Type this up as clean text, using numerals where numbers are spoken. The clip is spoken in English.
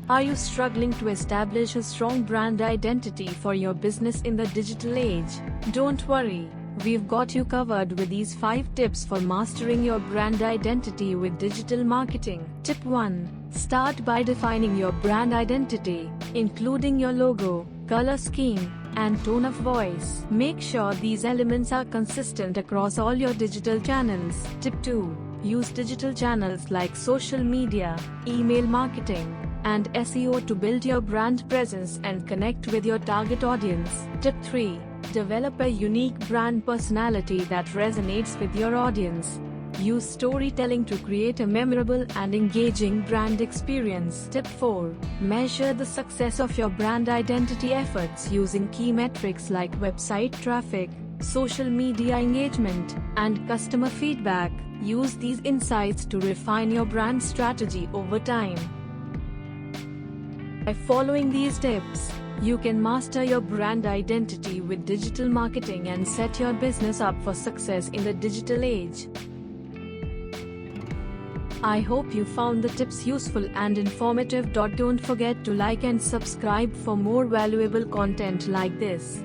Are you struggling to establish a strong brand identity for your business in the digital age? Don't worry, we've got you covered with these 5 tips for mastering your brand identity with digital marketing. Tip 1. Start by defining your brand identity, including your logo, color scheme, and tone of voice. Make sure these elements are consistent across all your digital channels. Tip 2. Use digital channels like social media, email marketing, and SEO to build your brand presence and connect with your target audience. Tip 3. Develop a unique brand personality that resonates with your audience. Use storytelling to create a memorable and engaging brand experience. Tip 4. Measure the success of your brand identity efforts using key metrics like website traffic, social media engagement, and customer feedback. Use these insights to refine your brand strategy over time. By following these tips, you can master your brand identity with digital marketing and set your business up for success in the digital age. I hope you found the tips useful and informative. Don't forget to like and subscribe for more valuable content like this.